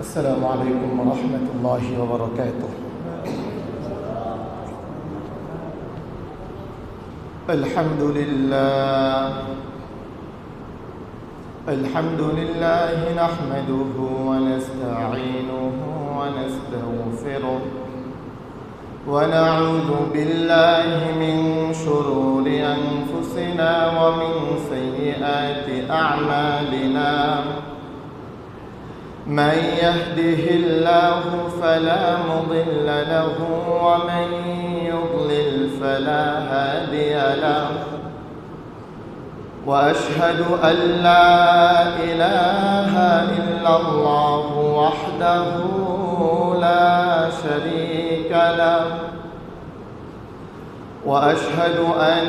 السلام عليكم ورحمة الله وبركاته. الحمد لله نحمده ونستعينه ونستغفره ونعوذ بالله من شرور أنفسنا ومن سيئات أعمالنا. من يهده الله فلا مضل له ومن يضلل فلا هادي له، وأشهد أن لا إله إلا الله وحده لا شريك له، وأشهد أن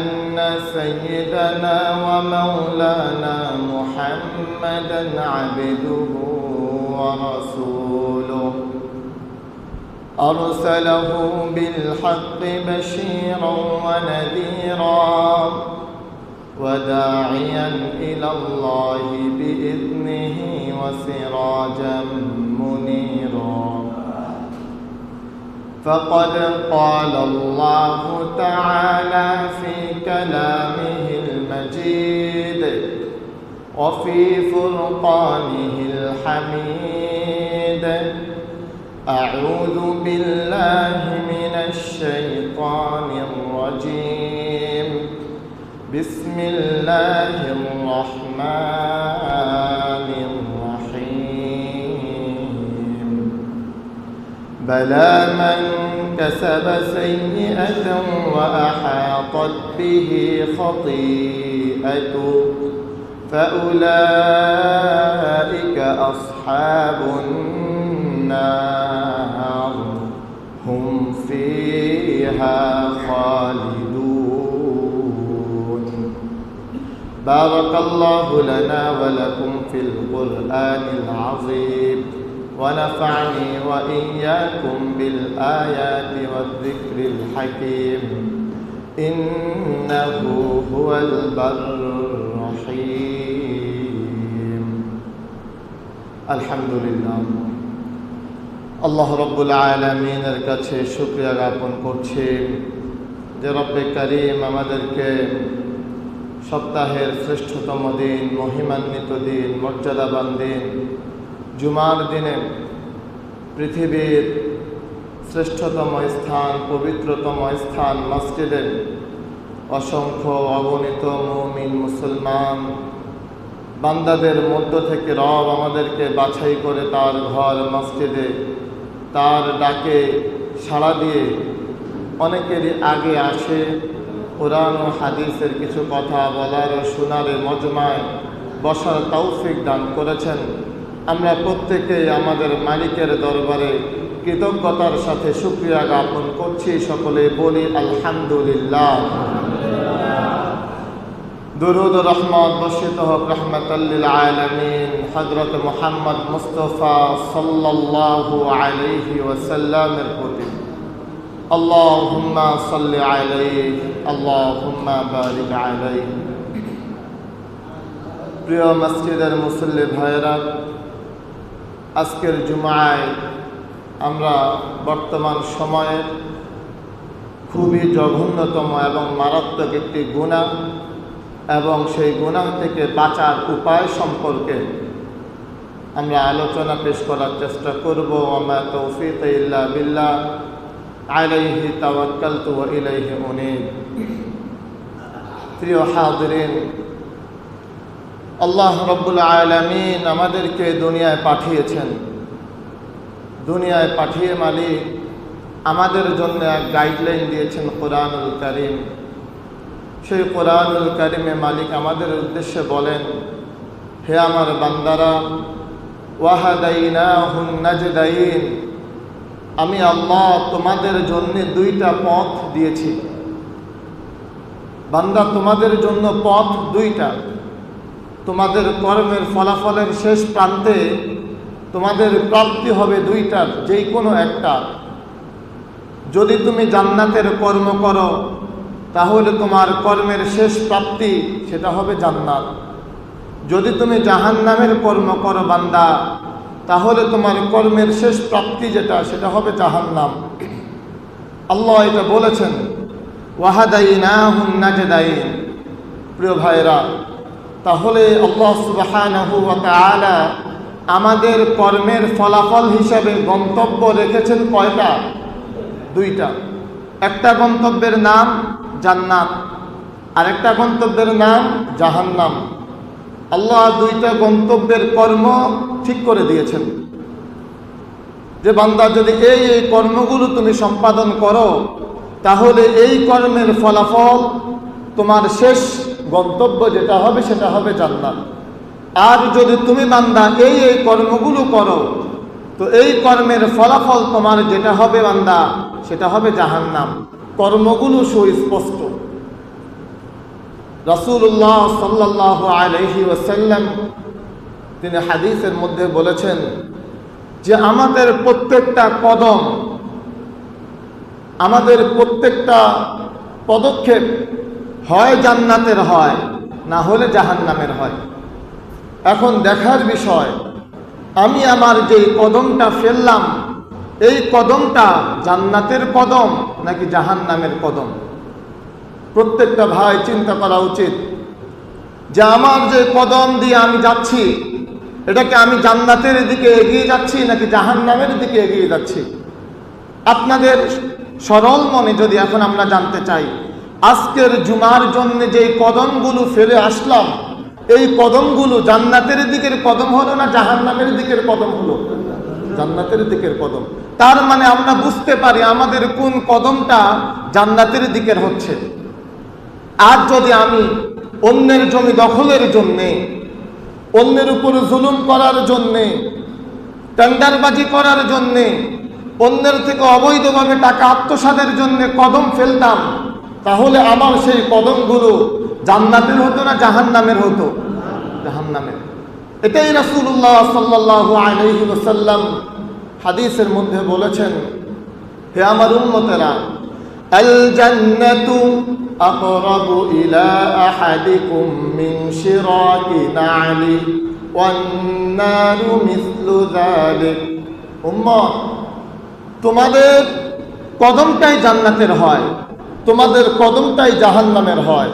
سيدنا ومولانا محمدًا عبده ورسوله، أرسله بالحق بشيرا ونذيرا وداعيا إلى الله بإذنه وسراجا منيرا. فقد قال الله تعالى في كلامه المجيد وفي فرقانه الحميد: أعوذ بالله من الشيطان الرجيم، بسم الله الرحمن الرحيم. بلى من كسب سيئة وأحاطت به خطيئته فأولئك أصحاب النار هم فيها خالدون. بارك الله لنا ولكم في القرآن العظيم، ونفعني وإياكم بالآيات والذكر الحكيم، إنه هو البر الرحيم. الحمد لله। আল্লাহ রব্বুল আলামিনের কাছে শুকরিয়া জ্ঞাপন করছি যে রব্বে কারীম আমাদেরকে সপ্তাহের শ্রেষ্ঠতম দিন, মহিমান্বিত দিন, মর্যাদাবান দিন, জুমার দিনে পৃথিবীর শ্রেষ্ঠতম স্থান, পবিত্রতম স্থান মসজিদে অসংখ্য অগণিত মুমিন মুসলমান বান্দাদের মধ্য থেকে রব আমাদেরকে বাছাই করে তার ঘর মসজিদে তার ডাকে সাড়া দিয়ে অনেকেরই আগে আসে কোরআন ও হাদিসের কিছু কথা বলার ও শোনার মজমায় বসার তৌফিক দান করেছেন। আমরা প্রত্যেকেই আমাদের মালিকের দরবারে কৃতজ্ঞতার সাথে শুকরিয়া জ্ঞাপন করছি। সকলে বলি আলহামদুলিল্লাহ। দুরুদ ও রহমত বর্ষিত হোক রহমাতাল লিল আলামিন হযরত মুহাম্মদ মুস্তাফা সাল্লাল্লাহু আলাইহি ওয়াসাল্লামের প্রতি। আল্লাহুম্মা সাল্লি আলাইহি আল্লাহুম্মা বারিক আলাইহি। প্রিয় মসজিদের মুসল্লি ভাইরা, আজকের জুমায় আমরা বর্তমান সময়ে খুবই জঘন্যতম এবং মারাত্মক একটি গুনাহ এবং সেই গুনাহ থেকে বাঁচার উপায় সম্পর্কে আমরা আলোচনা পেশ করার চেষ্টা করব। ওয়া তৌফিক ইল্লা বিল্লাহ, আলাইহি তাওয়াক্কালতু ওয়া ইলাইহি উনীব। প্রিয় হাজিরিন, আল্লাহ রব্বুল আলামিন আমাদেরকে দুনিয়ায় পাঠিয়েছেন। দুনিয়ায় পাঠিয়ে মালিক আমাদের জন্য এক গাইডলাইন দিয়েছেন, কোরআনুল কারীম। সেই কোরআনুল কারীমে মালিক আমাদের উদ্দেশ্যে বলেন, হে আমার বান্দারা, ওয়াহাদাইনাহুন নাজদাইন, আমি আল্লাহ তোমাদের জন্য দুইটা পথ দিয়েছি। বান্দা, তোমাদের জন্য পথ দুইটা। তোমাদের কর্মের ফলাফলের শেষ প্রান্তে তোমাদের প্রাপ্তি হবে দুইটার, যেই কোনো একটা। যদি তুমি জান্নাতের কর্ম করো তাহলে তোমার কর্মের শেষ প্রাপ্তি সেটা হবে জান্নাত। যদি তুমি জাহান্নামের কর্ম করো বান্দা, তাহলে তোমার কর্মের শেষ প্রাপ্তি যেটা সেটা হবে জাহান্নাম। আল্লাহ এটা বলেছেন, ওয়াহাদাইনাহুন নাজদাইন। প্রিয় ভাইরা, তাহলে আল্লাহ সুবহানাহু ওয়া তাআলা আমাদের কর্মের ফলাফল হিসাবে গন্তব্য রেখেছেন কয়টা? দুইটা। একটা গন্তব্যের নাম জান্নাত, আরেকটা গন্তব্যের নাম জাহান্নাম। আল্লাহ দুইটা গন্তব্যের কর্ম ঠিক করে দিয়েছেন যে বান্দা যদি এই এই কর্মগুলো তুমি সম্পাদন করো তাহলে এই কর্মের ফলাফল তোমার শেষ গন্তব্য যেটা হবে সেটা হবে জান্নাত। আর যদি তুমি বান্দা এই এই কর্মগুলো করো তো এই কর্মের ফলাফল তোমার যেটা হবে বান্দা সেটা হবে জাহান্নাম। কর্মগুলো সুস্পষ্ট। রাসূলুল্লাহ সাল্লাল্লাহু আলাইহি ওয়াসাল্লাম তিনি হাদিসের মধ্যে বলেছেন যে আমাদের প্রত্যেকটা কদম, আমাদের প্রত্যেকটা পদক্ষেপ হয় জান্নাতের হয়, না হলে জাহান্নামের হয়। এখন দেখার বিষয় আমি আমার যে কদমটা ফেললাম এই কদমটা জান্নাতের কদম নাকি জাহান্নামের কদম। প্রত্যেকটা ভাই চিন্তা করা উচিত যে আমার যে কদম দিয়ে আমি যাচ্ছি এটাকে আমি জান্নাতের দিকে এগিয়ে যাচ্ছি নাকি জাহান্নামের দিকে এগিয়ে যাচ্ছি। আপনাদের সরল মনে যদি এখন আমরা জানতে চাই আজকের জুমার জন্য যে কদমগুলো ফেলে আসলাম এই কদমগুলো জান্নাতের দিকের কদম হলো না জাহান্নামের দিকের কদম হলো? জান্নাতের দিকের কদম। তার মানে আমরা বুঝতে পারি আমাদের কোন কদমটা জান্নাতের দিকের হচ্ছে। আজ যদি আমি অন্যের জমি দখলের জন্যে, অন্যের উপর জুলুম করার জন্যে, টেন্ডারবাজি করার জন্যে, অন্যের থেকে অবৈধভাবে টাকা আত্মসাতের জন্য কদম ফেলতাম তাহলে আমার সেই কদমগুলো জান্নাতের হতো না জাহান্নামের হতো? জাহান্নামের। এটাই রাসূলুল্লাহ সাল্লাল্লাহু আলাইহি ওয়াসাল্লাম হাদিসের মধ্যে বলেছেন, হে আমার উম্মতেরা, আল জান্নাতু আকরাবু ইলা আহাদিকুম মিন শিরাকি না'লি ওয়ান নারু মিসলু যালিক। উম্মত, তোমাদের কদমটাই জান্নাতের হয়, তোমাদের কদমটাই জাহান্নামের হয়।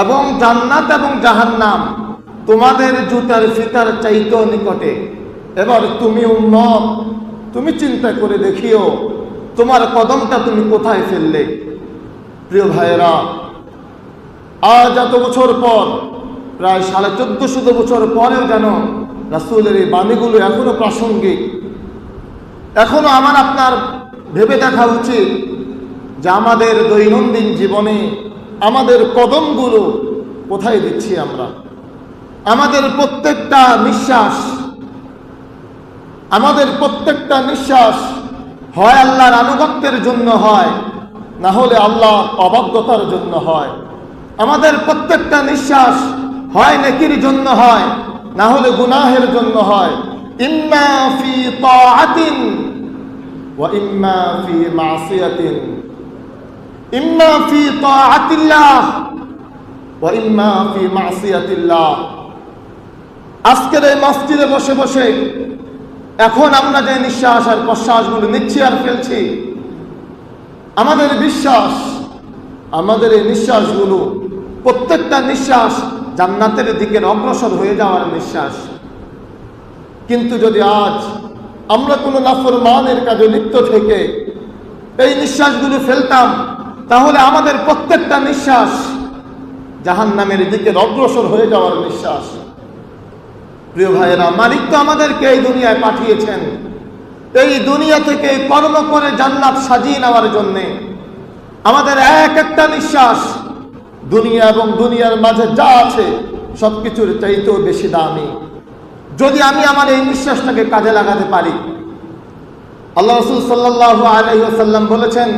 এবং জান্নাত এবং জাহান্নাম তোমাদের জুতার ফিতার চাইতেও নিকটে। এবার তুমি উম্মত, তুমি চিন্তা করে দেখিও তোমার কদমটা তুমি কোথায় ফেললে। প্রিয় ভাইয়েরা, আজ এত বছর পর, প্রায় 1450 বছর পরেও যেন রাসূলের এই বাণীগুলো এখনো প্রাসঙ্গিক। এখনো আমার আপনার ভেবে দেখা উচিত যে আমাদের দৈনন্দিন জীবনে আমাদের কদমগুলো কোথায় দিচ্ছি আমরা। আমাদের প্রত্যেকটা নিঃশ্বাস, আমাদের প্রত্যেকটা নিঃশ্বাস হয় আল্লাহর আনুগত্যের জন্য হয়, না হলে আল্লাহর অবাধ্যতার জন্য হয়। আমাদের প্রত্যেকটা নিঃশ্বাস হয় নেকির জন্য হয়, না হলে গুনাহের জন্য হয়। ইম্মা ফি তাআতিন ওয়া ইম্মা ফি মাসিয়াতিন, ইম্মা ফি তাআতিল্লাহ ওয়া ইম্মা ফি মাসিয়াতিল্লাহ। আজকের এই মসজিদে বসে বসে এখন আমরা যে নিঃশ্বাস আর প্রশ্বাসগুলো নিচ্ছি আর ফেলছি, আমাদের বিশ্বাস আমাদের এই নিঃশ্বাসগুলো প্রত্যেকটা নিঃশ্বাস জান্নাতের দিকে অগ্রসর হয়ে যাওয়ার নিঃশ্বাস। কিন্তু যদি আজ আমরা কোনো নাফরমানের কাজে লিপ্ত থেকে এই নিঃশ্বাসগুলো ফেলতাম তাহলে আমাদের প্রত্যেকটা নিঃশ্বাস জাহান্নামের দিকে অগ্রসর হয়ে যাওয়ার নিঃশ্বাস। প্রিয় ভাইয়েরা, মালিক তো আমাদেরকে এই দুনিয়ায় পাঠিয়েছেন এই দুনিয়া থেকে কর্ম করে জান্নাত সাজিয়ে নেওয়ার জন্যে। আমাদের এক একটা নিঃশ্বাস দুনিয়া এবং দুনিয়ার মাঝে যা আছে সবকিছুর চাইতেও বেশি দামি। যদি আমি আমার এই নিঃশ্বাসটাকে কাজে লাগাতে পারি, আল্লাহ রাসূল সাল্লাল্লাহু আলাইহি ওয়াসাল্লাম বলেছেন,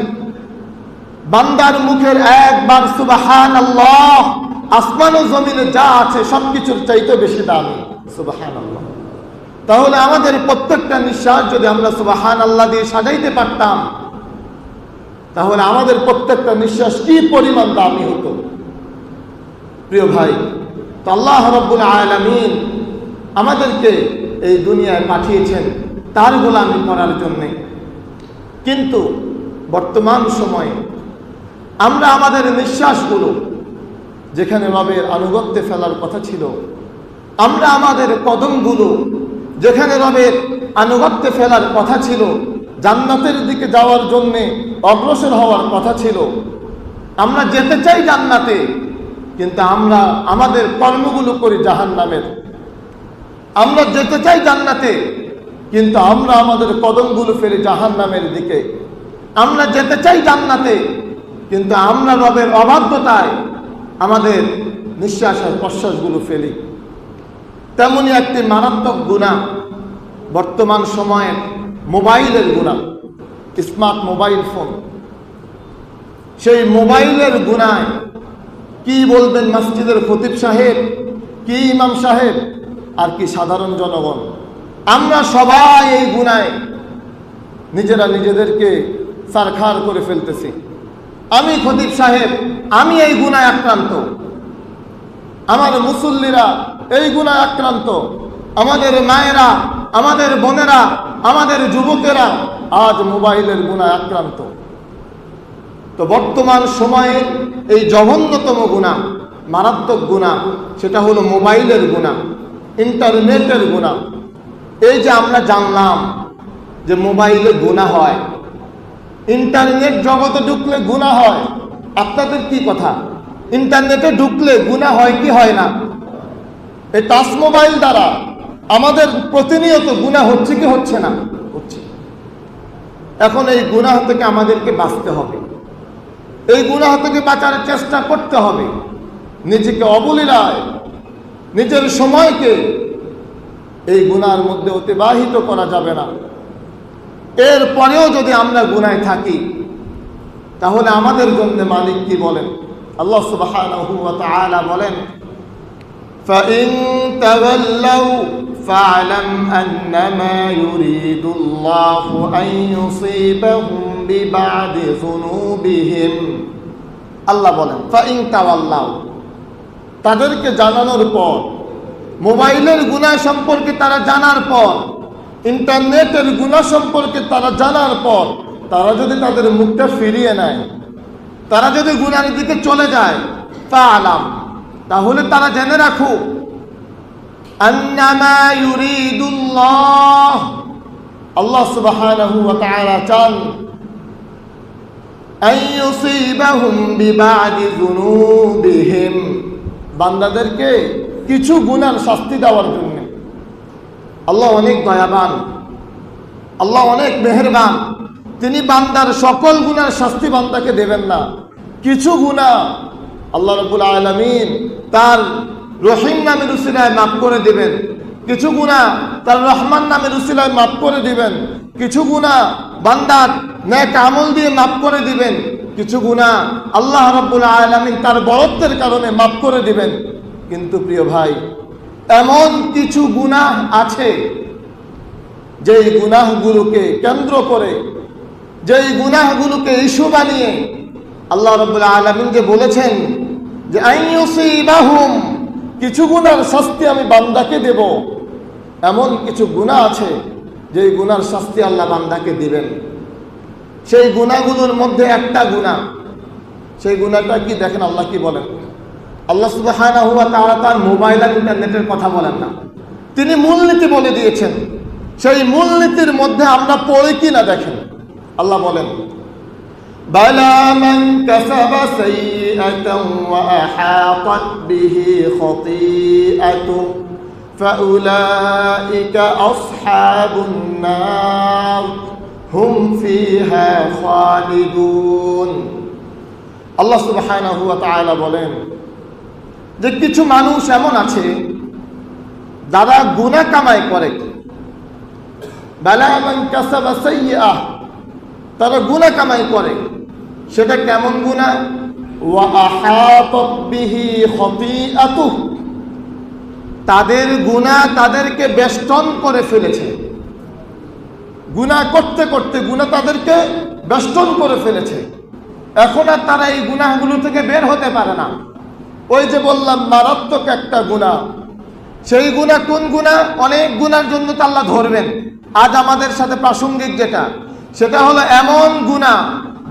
বান্দার মুখের একবার সুবহানাল্লাহ আসমান ও জমিনে যা আছে সবকিছুর চাইতেও বেশি দামি। সুবহানাল্লাহ। তাহলে আমাদের প্রত্যেকটা নিঃশ্বাস যদি আমরা সুবহানাল্লাহ দিয়ে সাজাইতে পারতাম তাহলে আমাদের প্রত্যেকটা নিঃশ্বাস কি পরিমাণ দামি হতো। প্রিয় ভাই, তো আল্লাহ রাব্বুল আলামিন আমাদেরকে এই দুনিয়ায় পাঠিয়েছেন তার গোলামি করার জন্যে। কিন্তু বর্তমান সময়ে আমরা আমাদের নিঃশ্বাসগুলো যেখানে রবের আনুগত্যে ফেলার কথা ছিল, আমরা আমাদের কদমগুলো যেখানে রবের আনুগত্যে ফেলার কথা ছিল, জান্নাতের দিকে যাওয়ার জন্যে অগ্রসর হওয়ার কথা ছিল, আমরা যেতে চাই জান্নাতে, কিন্তু আমরা আমাদের কর্মগুলো করি জাহান্নামের। আমরা যেতে চাই জান্নাতে, কিন্তু আমরা আমাদের কদমগুলো ফেলি জাহান্নামের দিকে। আমরা যেতে চাই জান্নাতে, কিন্তু আমরা রবের অবাধ্যতায় আমাদের নিঃশ্বাস আর প্রশ্বাসগুলো ফেলি। তেমনি একটি মারাত্মক গুনাহ বর্তমান সময়ে মোবাইলের গুনাহ, স্মার্ট মোবাইল ফোন। সেই মোবাইলের গুনায় কি বলবেন মসজিদের খতিব সাহেব, কি ইমাম সাহেব, আর কি সাধারণ জনগণ? আমরা সবাই এই গুনায় নিজেরা নিজেদেরকে সারখার করে ফেলতেছি। আমি খতিব সাহেব, আমি এই গুনায় আক্রান্ত, আমার মুসল্লিরা এই গুনায় আক্রান্ত, আমাদের মায়েরা, আমাদের বোনেরা, আমাদের যুবকেরা আজ মোবাইলের গুনায় আক্রান্ত। তো বর্তমান সময়ে এই জঘন্যতম গুনাহ, মারাত্মক গুনাহ, সেটা হলো মোবাইলের গুনাহ, ইন্টারনেটের গুনাহ। এই যে আমরা জানলাম যে মোবাইলে গুনাহ হয়, ইন্টারনেট জগতে ঢুকলে গুনাহ হয়, আপনাদের কি কথা? ইন্টারনেটে ঢুকলে গুনাহ হয় কি হয় না? এই টাচ মোবাইল দ্বারা আমাদের প্রতিনিয়ত গুনাহ হচ্ছে কি হচ্ছে না? হচ্ছে। এখন এই গুনাহ থেকে আমাদেরকে বাঁচতে হবে, এই গুনাহ থেকে বাঁচার চেষ্টা করতে হবে। নিজেকে অবলীলায়, নিজের সময়কে এই গুনাহের মধ্যে অতিবাহিত করা যাবে না। এরপরেও যদি আমরা গুনাহে থাকি, তাহলে আমাদের জন্য মালিক কি বলেন? আল্লাহ সুবহানাহু ওয়া তাআলা বলেন, فَإِن تَوَلَّوْا فَاعْلَمْ أَنَّمَا يُرِيدُ اللَّهُ أَن يُصِيبَهُم بِبَعْضِ ذُنُوبِهِمْ। আল্লাহ বলেন فَإِن تَوَلَّوْا, তাদেরকে জানানোর পর, মোবাইলের গুনাহ সম্পর্কে তারা জানার পর, ইন্টারনেটের গুনাহ সম্পর্কে তারা জানার পর, তারা যদি তাদের মুখটা ফিরিয়ে নেয়, তারা যদি গুনাহের দিকে চলে যায়, ফাআলাম, তাহলে তারা জেনে রাখুক, আন্নামা ইউরিদুল্লাহ, আল্লাহ সুবহানাহু ওয়া তাআলা চান, আইয়ুসিবাহুম বিবাদি যুনুবিহিম, বান্দাদেরকে কিছু গুনার শাস্তি দেওয়ার জন্য। আল্লাহ অনেক দয়াবান, আল্লাহ অনেক মেহেরবান। তিনি বান্দার সকল গুনার শাস্তি বান্দাকে দেবেন না। কিছু গুনাহ আল্লাহ রাব্বুল আলামিন তার রহিম নামের উসিলায় মাফ করে দিবেন, কিছু গুনাহ তার রহমান নামের উসিলায় মাফ করে দিবেন, কিছু গুনাহ বান্দার নেক আমল দিয়ে মাফ করে দিবেন, কিছু গুনাহ আল্লাহ রাব্বুল আলামিন তার বরত্বের কারণে মাফ করে দিবেন। কিন্তু প্রিয় ভাই, এমন কিছু গুনাহ আছে যেই গুনাহগুলোকে কেন্দ্র করে, যেই গুনাহগুলোকে ইস্যু বানিয়ে আল্লাহ রাব্বুল আলামিন যে বলেছেন যে আইয়ুসিবাহুম, কিছু গুনার শাস্তি আমি বান্দাকে দেব। এমন কিছু গুনাহ আছে যেই গুনার শাস্তি আল্লাহ বান্দাকে দিবেন। সেই গুনাহগুলোর মধ্যে একটা গুনাহ, সেই গুনাহটা কি দেখেন আল্লাহ কি বলেন? আল্লাহ সুবহানাহু ওয়া তাআলা তার মোবাইল আর ইন্টারনেটের কথা বলেন না, তিনি মূলনীতি বলে দিয়েছেন। সেই মূলনীতির মধ্যে আমরা পড়ি কি না দেখেন, আল্লাহ বলেন, বালা মান কাসাবা সাইয়্যাতান ওয়া আহাতাত বিহি খাতিআতু ফাউলাইকা আসহাবুন নার হুম ফিহা খালিদুন। আল্লাহ সুবহানাহু ওয়া তাআলা বলেন যে কিছু মানুষ এমন আছে যারা গুনাহ কামাই করে। বালা মান কাসাবা সাইয়্যাহ, তারা গুনাহ কামাই করে। সেটা কেমন গুনাহ? ওয়া আহাতাত বিহি খাতিআতু, তাদের গুনাহ তাদেরকে বেষ্টন করে ফেলেছে। গুনাহ করতে করতে গুনাহ তাদেরকে বেষ্টন করে ফেলেছে। এখন আর তারা এই গুনাহগুলো থেকে বের হতে পারে না। ওই যে বললাম মারাত্মক একটা গুনাহ, সেই গুনাহ কোন গুনাহ? অনেক গুনার জন্য তো আল্লাহ ধরবেন। আজ আমাদের সাথে প্রাসঙ্গিক যেটা, সেটা হলো এমন গুনাহ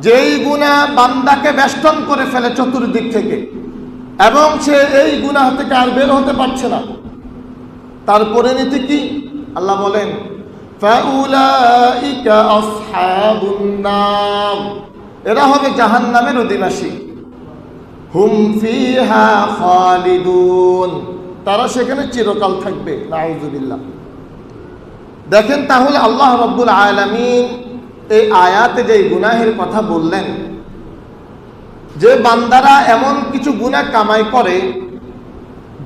যেই গুনাহ বান্দাকে বেষ্টন করে ফেলে চতুর্দিক থেকে, এবং সে এই গুনাহ থেকে আর বের হতে পারছে না। তার পরিণতি কি? আল্লাহ বলেন, ফাউলাইকা আসহাবুন নার, এরা হবে জাহান্নামের অধিবাসী। হুম ফিহা খালিদুন, তারা সেখানে চিরকাল থাকবে। নাউযুবিল্লাহ। দেখেন তাহলে আল্লাহ রাব্বুল আলামিন এই আয়াতে যে গুনাহের কথা বললেন, যে বান্দারা এমন কিছু গুনাহ কামাই করে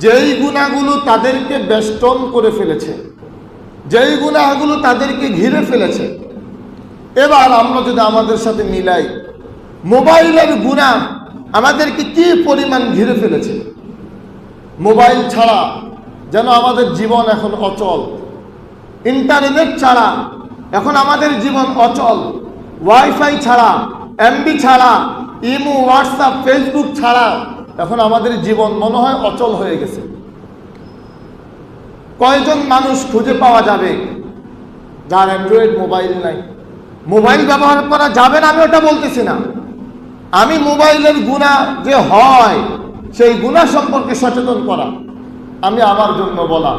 যেই গুনাহগুলো তাদেরকে বেষ্টন করে ফেলেছে, যেই গুনাহগুলো তাদেরকে ঘিরে ফেলেছে। এবার আমরা যদি আমাদের সাথে মিলাই, মোবাইলের গুনাহ আমাদেরকে কি পরিমাণ ঘিরে ফেলেছে। মোবাইল ছাড়া যেন আমাদের জীবন এখন অচল, ইন্টারনেট ছাড়া এখন আমাদের জীবন অচল, ওয়াইফাই ছাড়া, এমবি ছাড়া, ইমো, হোয়াটসঅ্যাপ, ফেসবুক ছাড়া এখন আমাদের জীবন মনে হয় অচল হয়ে গেছে। কয়জন মানুষ খুঁজে পাওয়া যাবে যার অ্যান্ড্রয়েড মোবাইল নাই? মোবাইল ব্যবহার করা যাবে না আমি ওটা বলতেছি না, আমি মোবাইলের গুনাহ যে হয় সেই গুনাহ সম্পর্কে সচেতন করা, আমি আমার জন্য বলা,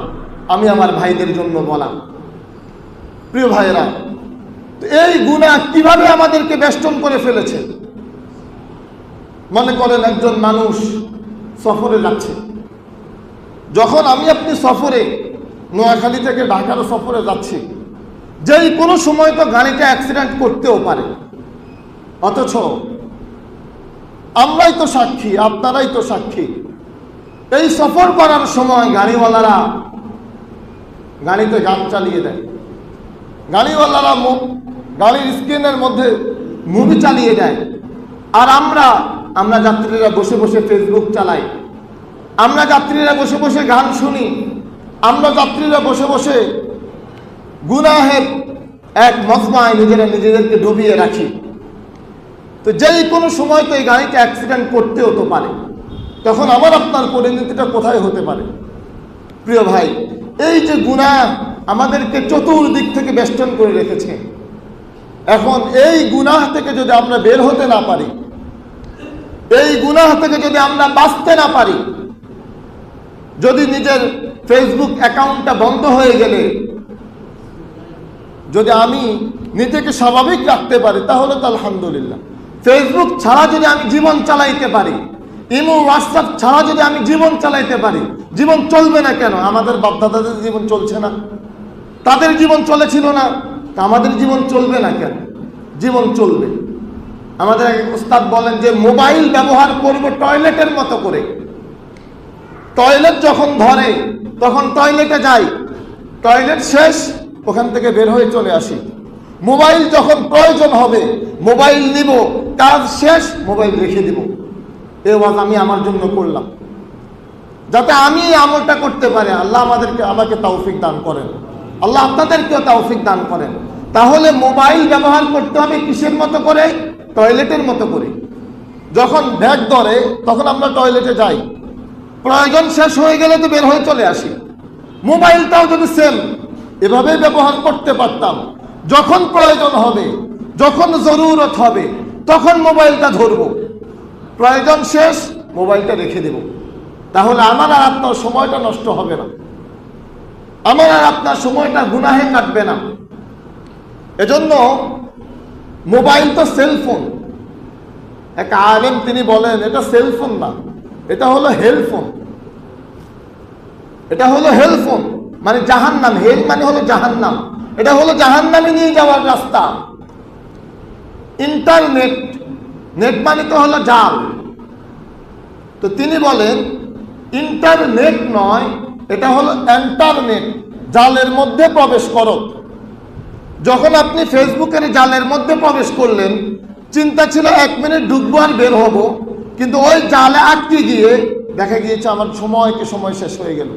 আমি আমার ভাইদের জন্য বলা। প্রিয় ভাইয়েরা, এই গুনাহ কিভাবে আমাদেরকে বেষ্টন করে ফেলেছে। মনে করেন একজন মানুষ সফরে যাচ্ছে, যখন আমি আপনি সফরে নোয়াখালী থেকে ঢাকার সফরে যাচ্ছি, যেই কোনো সময় তো গাড়িটা অ্যাক্সিডেন্ট করতেও পারে, অথচ আমরাই তো সাক্ষী, আপনারাই তো সাক্ষী। এই সফর করার সময় গাড়িওয়ালারা গাড়িতে গান চালিয়ে দেয়, গাড়িওয়ালারা গাড়ির স্ক্রিনের মধ্যে মুভি চালিয়ে দেয়, আর আমরা যাত্রীরা বসে বসে ফেসবুক চালাই, আমরা যাত্রীরা বসে বসে গান শুনি, আমরা যাত্রীরা বসে বসে গুনাহের এক মজমায় নিজেদেরকে ডুবিয়ে রাখি। তো যেই কোনো সময় তো এই গাড়িটা অ্যাক্সিডেন্ট করতে হতে পারে, তখন আমার আপনার পরিণতিটা কোথায় হতে পারে? প্রিয় ভাই, এই যে গুনাহ আমাদেরকে চতুর্দিক থেকে বেষ্টন করে রেখেছে, এখন এই গুনাহ থেকে যদি আমরা বের হতে না পারি, এই গুনাহ থেকে যদি আমরা বাঁচতে না পারি, যদি নিজের ফেসবুক অ্যাকাউন্টটা বন্ধ হয়ে গেলে যদি আমি নিজেকে স্বাভাবিক রাখতে পারি তাহলে তো আলহামদুলিল্লাহ। ফেসবুক ছাড়া যদি আমি জীবন চালাইতে পারি, ইমো, হোয়াটসঅ্যাপ ছাড়া যদি আমি জীবন চালাইতে পারি, জীবন চলবে না কেন? আমাদের বাপদাদাদের জীবন চলছে না? তাদের জীবন চলেছিল না? তা আমাদের জীবন চলবে না কেন? জীবন চলবে। আমাদের এক উস্তাদ বলেন যে মোবাইল ব্যবহার করব টয়লেটের মতো করে। টয়লেট যখন ধরে তখন টয়লেটে যাই, টয়লেট শেষ, ওখান থেকে বের হয়ে চলে আসি। মোবাইল যখন প্রয়োজন হবে মোবাইল নিব, কাজ শেষ, মোবাইল রেখে দিব। এই ওয়াজ আমি আমার জন্য করলাম, যাতে আমি আমলটা করতে পারি। আল্লাহ আমাকে তৌফিক দান করেন, আল্লাহ আপনাদেরকেও তৌফিক দান করেন। তাহলে মোবাইল ব্যবহার করতে হবে কিসের মতো করে? টয়লেটের মতো করে। যখন ব্যাগ ধরে তখন আমরা টয়লেটে যাই, প্রয়োজন শেষ হয়ে গেলে তো বের হয়ে চলে আসি। মোবাইলটাও যদি সেম এভাবেই ব্যবহার করতে পারতাম, যখন প্রয়োজন হবে, যখন জরুরত হবে তখন মোবাইলটা ধরবো, প্রয়োজন শেষ মোবাইলটা রেখে দেব, তাহলে আমার আর আপনার সময়টা নষ্ট হবে না, আমার আর আপনার সময়টা গুনাহে কাটবে না। এজন্য মোবাইল তো সেলফোন। এক আলেম তিনি বলেন এটা সেলফোন না, এটা হলো হেলফোন। এটা হলো হেলফোন মানে জাহান্নাম। হেল মানে হলো জাহান্নাম, এটা হলো জাহান্নামে নিয়ে যাওয়ার রাস্তা। ইন্টারনেট, নেট মানে তো হলো জাল। তো তিনি বলেন ইন্টারনেট নয়, এটা হলো ইন্টারনেট, জালের মধ্যে প্রবেশ করো। যখন আপনি ফেসবুকের জালের মধ্যে প্রবেশ করলেন, চিন্তা ছিল 1 মিনিট ঢুকবো আর বের হব, কিন্তু ওই জালে আটকে গিয়ে দেখা গিয়েছে আমার সময় শেষ হয়ে গেল।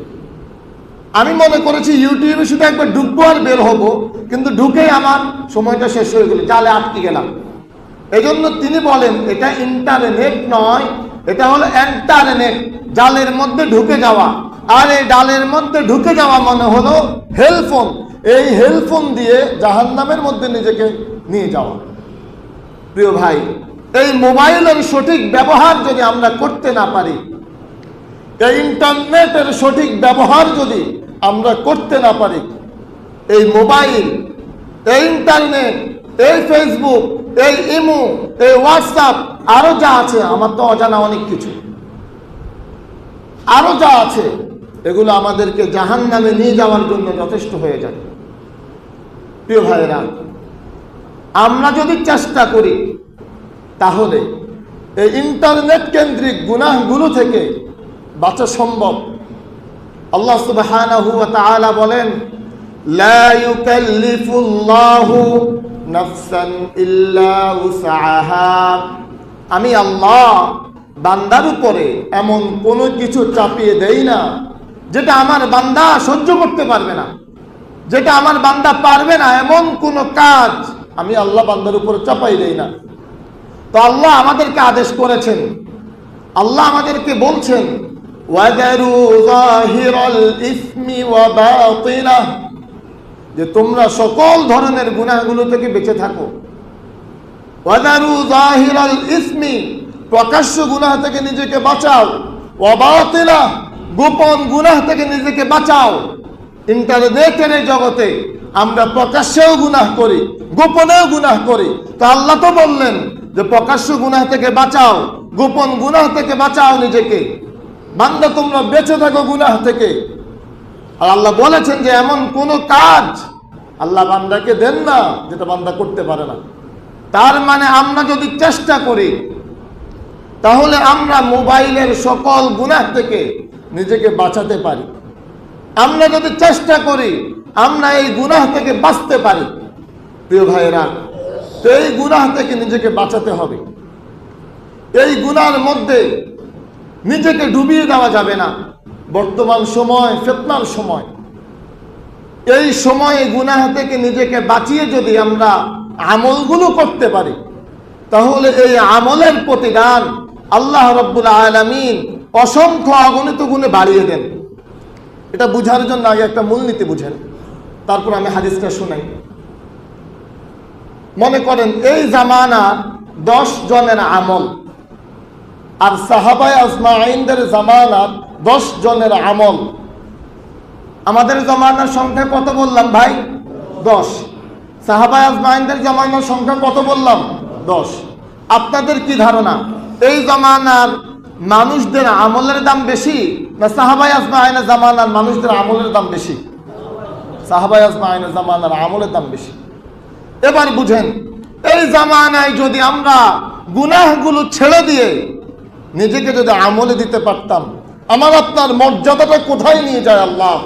আমি মনে করেছি ইউটিউবে শুধু একবার ঢুকবো আর বের হব, কিন্তু ঢুকেই আমার সময়টা শেষ হয়ে গেল, জালে আটকে গেলাম। এই জন্য তিনি বলেন এটা ইন্টারনেট নয়, এটা হলো ইন্টারনেট, জালের মধ্যে ঢুকে যাওয়া। আর এই ডালের মধ্যে ঢুকে যাওয়া মনে হলো হেলফোন। এই হেলফোন দিয়ে জাহান্নামের মধ্যে নিজেকে নিয়ে যাওয়া। প্রিয় ভাই, এই মোবাইলের সঠিক ব্যবহার যদি আমরা করতে না পারি, এই ইন্টারনেটের সঠিক ব্যবহার যদি আমরা করতে না পারি, এই মোবাইল, এই ইন্টারনেট, এই ফেসবুক, এই ইমো, এই হোয়াটসঅ্যাপ, আরো যা আছে, আমার তো অজানা অনেক কিছু, আরো যা আছে, এগুলো আমাদেরকে জাহান্নামে নিয়ে যাওয়ার জন্য যথেষ্ট হয়ে যায়। প্রিয় ভাইয়েরা, আমরা যদি চেষ্টা করি তাহলে এই ইন্টারনেট কেন্দ্রিক গুনাহগুলো থেকে বাঁচা সম্ভব। আল্লাহ সুবহানাহু ওয়া তাআলা বলেন, লা ইউকাল্লিফুল্লাহু নাফসান ইল্লা উসআহা। আমি আল্লাহ বান্দার উপরে এমন কোনো কিছু চাপিয়ে দেই না যেটা আমার বান্দা সহ্য করতে পারবে না, যেটা আমার বান্দা পারবে না, এমন কোনো কাজ আমি আল্লাহ বান্দার উপরে চাপাই দেই না। তো আল্লাহ আমাদেরকে আদেশ করেছেন, আল্লাহ আমাদেরকে বলছেন, ওয়াদারু যাহিরাল ইসমি ওয়া বাতিনাহ, যে তোমরা সকল ধরনের গুনাহগুলো থেকে বেঁচে থাকো। ওয়াদারু যাহিরাল ইসমি, প্রকাশ্য গুনাহ থেকে নিজেকে বাঁচাও। ওয়া বাতিনাহ, গোপন গুনাহ থেকে নিজেকে বাঁচাও। ইন্টারনেটের এই জগতে আমরা প্রকাশ্যেও গুনাহ করি, গোপনেও গুনাহ করি। তো আল্লাহ তো বললেন যে প্রকাশ্য গুনাহ থেকে বাঁচাও, গোপন গুনাহ থেকে বাঁচাও নিজেকে। বান্দা তোমরা বেঁচে থাকো গুনাহ থেকে। আর আল্লাহ বলেছেন যে এমন কোনো কাজ আল্লাহ বান্দাকে দেন না যেটা বান্দা করতে পারে না। তার মানে আমরা যদি চেষ্টা করি তাহলে আমরা মোবাইলের সকল গুনাহ থেকে নিজেকে বাঁচাতে পারি। আমরা যদি চেষ্টা করি আমরা এই গুনাহ থেকে বাঁচতে পারি। প্রিয় ভাইয়েরা, তো এই গুনাহ থেকে নিজেকে বাঁচাতে হবে। এই গুনার মধ্যে নিজেকে ডুবিয়ে দেওয়া যাবে না। বর্তমান সময় ফিতনার সময়, এই সময়ে গুনাহ থেকে নিজেকে বাঁচিয়ে যদি আমরা আমলগুলো করতে পারি তাহলে এই আমলের প্রতিদান আল্লাহ রাব্বুল আলামিন অসংখ্য অগণিত গুণে বাড়িয়ে দেন। এটা বুঝার জন্য আগে একটা মূলনীতি বুঝেন, তারপর আমি হাদিসটা শোনাই। মনে করেন এই জামানা 10 জনের আমল, আর সাহাবায়ে আজমাইনদের জামানার 10 জনের আমল। আমাদের জামানার সংখ্যা কত বললাম ভাই? 10। সাহাবায়ে আজমাইনদের জামানার সংখ্যা কত বললাম? 10। আপনাদের কি ধারণা, এই জামানার মানুষদের আমলের দাম বেশি না সাহাবায়ে আজমাইনের জামানার মানুষদের আমলের দাম বেশি? সাহাবায়ে আজমাইনের জামানার আমলের দাম বেশি। এবার বুঝেন, এই জামানায় যদি আমরা গুনাহগুলো ছেড়ে দিয়ে নিজেকে যদি আমলে দিতে পারতাম, আমার আপনার মর্যাদাটা কোথায় নিয়ে যায় আল্লাহ।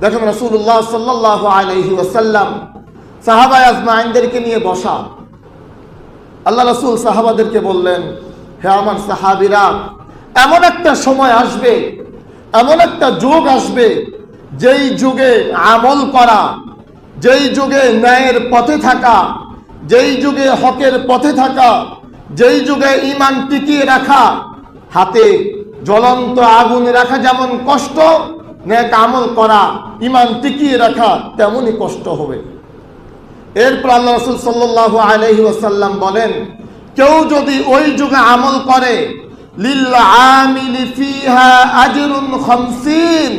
দেখেন রাসূলুল্লাহ সাল্লাল্লাহু আলাইহি ওয়াসাল্লাম সাহাবায়ে আজমাইনদেরকে নিয়ে বসা। আল্লাহ রাসূল সাহাবাদেরকে বললেন, হে আমার সাহাবীরা, এমন একটা সময় আসবে, এমন একটা যুগ আসবে, যেই যুগে আমল করা, যেই যুগে ন্যায়ের পথে থাকা, যেই যুগে হকের পথে থাকা, যেই যুগে ঈমান টিকিয়ে রাখা, হাতে জ্বলন্ত আগুন রাখা যেমন কষ্ট, নেক আমল করা, ঈমান টিকিয়ে রাখা তেমনই কষ্ট হবে। এরপর আল্লাহ রাসূল সাল্লাল্লাহু আলাইহি ওয়াসাল্লাম বলেন, কেউ যদি ওই যুগে আমল করে, লিল আমিলি ফিহা আজরুন 50,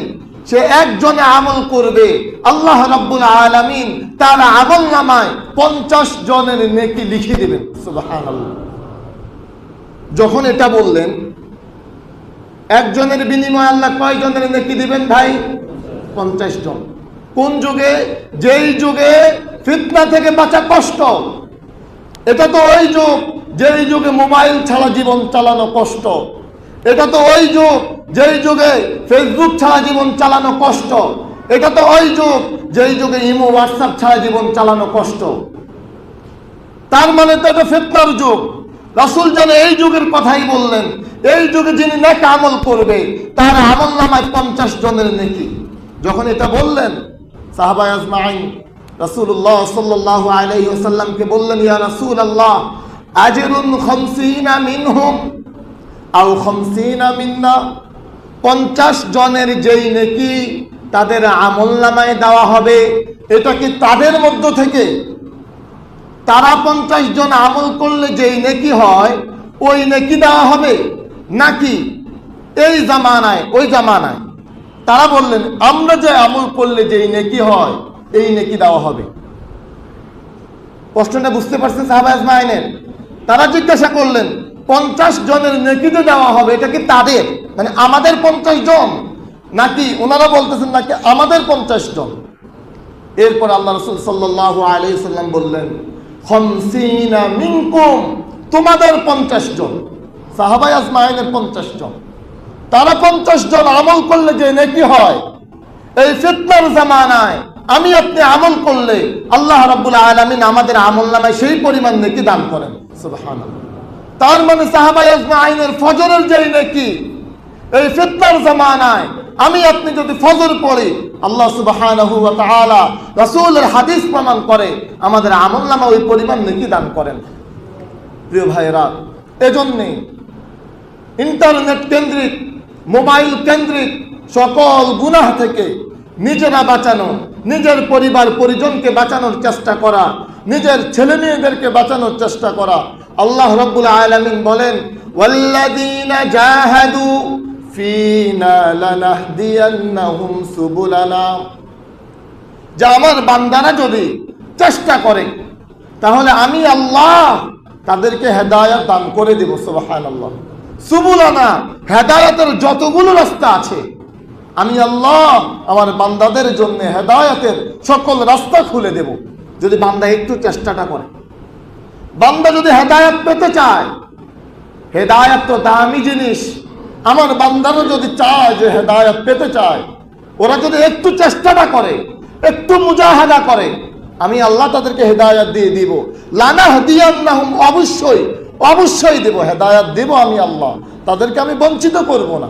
সে একজনে আমল করবে, আল্লাহ রাব্বুল আলামিন তার আমলনামায় 50 জনের নেকি লিখে দিবেন। সুবহানাল্লাহ। যখন এটা বললেন, একজনের বিনিময়ে আল্লাহ কয় জনের নেকি দিবেন ভাই? 50 জন। কোন যুগে? যেই যুগে ফিতনা থেকে বাঁচা কষ্ট। এটা তো ওই যুগ যেই যুগে মোবাইল ছাড়া জীবন চালানো কষ্ট। এটা তো ওই যুগ যেই যুগে ফেসবুক ছাড়া জীবন চালানো কষ্ট। এটা তো ওই যুগ যেই যুগে ইমো হোয়াটসঅ্যাপ ছাড়া জীবন চালানো কষ্ট। তার মানে তো এটা ফিতনার যুগ। রাসূল যেন এই যুগের কথাই বললেন, এই যুগে যিনি নেক আমল করবে তার আমলনামায় 50 জনের নেকি। যখন এটা বললেন, সাহাবায়ে আজমাইন রাসূলুল্লাহ সাল্লাল্লাহু আলাইহি ওয়াসাল্লামকে বললেন, ইয়া রাসূলুল্লাহ, আজরুন 50 মিনহুম আও 50 মিন্না, 50 জনের যেই নেকি তাদের আমলনামায় দেওয়া হবে, এটা কি তাদের মধ্য থেকে তারা 50 জন আমল করলে যেই নেকি হয় ওই নেকি দেওয়া হবে, নাকি এই জামানায় ওই জামানায় তারা বললেন আমরা যে আমল করলে যেই নেকি হয় এই নেকি দেওয়া হবে? প্রশ্নটা বুঝতে পারছেন সাহাবা আজমাইনের? তারা জিজ্ঞাসা করলেন 50 জনের নেকি যে দেওয়া হবে এটা কি তাদের, মানে আমাদের 50 জন, নাকি ওনারা বলতেছেন নাকি আমাদের 50 জন? এরপর আল্লাহ রাসূল সাল্লাল্লাহু আলাইহি সাল্লাম বললেন 50 মিনকুম, তোমাদের 50 জন, সাহাবা আজমাইনের 50 জন। তারা 50 জন আমল করলে যে নেকি হয়, এই ফিতনার জামানায় আমি আপনি আমল করলে আল্লাহ রাব্বুল আলামিন আমাদের আমলনামায় সেই পরিমাণ নেকি দান করেন। সুবহানাল্লাহ। তার মানে সাহাবা আজমাইনের ফজরের যেই নেকি এই ফিতনার জামানায় আমি আপনি যদি ফজর পড়ি, আল্লাহ সুবহানাহু ওয়া তাআলা রাসূলের হাদিস প্রমাণ করে আমাদের আমলনামা ওই পরিমাণ নেকি দান করেন। প্রিয় ভাইরা, এজন্যে ইন্টারনেট কেন্দ্রিক, মোবাইল কেন্দ্রিক সকল গুনাহ থেকে নিজেরা বাঁচানো, নিজের পরিবার পরিজনকে বাঁচানোর চেষ্টা করা, নিজের ছেলে মেয়েদেরকে বাঁচানোর চেষ্টা করা। আল্লাহ রাব্বুল আলামিন বলেন ওয়াল্লাযীনা জাহাদু ফীনা লানাহদিয়ান্নাহুম সুবুলানা, যে আমার বান্দারা যদি চেষ্টা করে তাহলে আমি আল্লাহ তাদেরকে হেদায়েত দান করে দেব। সুবহানাল্লাহ। সুবুলানা, হেদায়েতের যতগুলো রাস্তা আছে আমি আল্লাহ আমার বান্দাদের জন্য হেদায়েতের সকল রাস্তা খুলে দেব, যদি বান্দা একটু চেষ্টাটা করে। বান্দা যদি হেদায়েত পেতে চায়, হেদায়েত তো দামি জিনিস, আমার বান্দারা যদি চায় যে হেদায়েত পেতে চায়, ওরা যদি একটু চেষ্টাটা করে, একটু মুজাহাদা করে, আমি আল্লাহ তাদেরকে হেদায়েত দিয়ে দিব। লানাহদিয়ান্নাহুম, অবশ্যই অবশ্যই দেব, হেদায়েত দেব আমি আল্লাহ, তাদেরকে আমি বঞ্চিত করব না।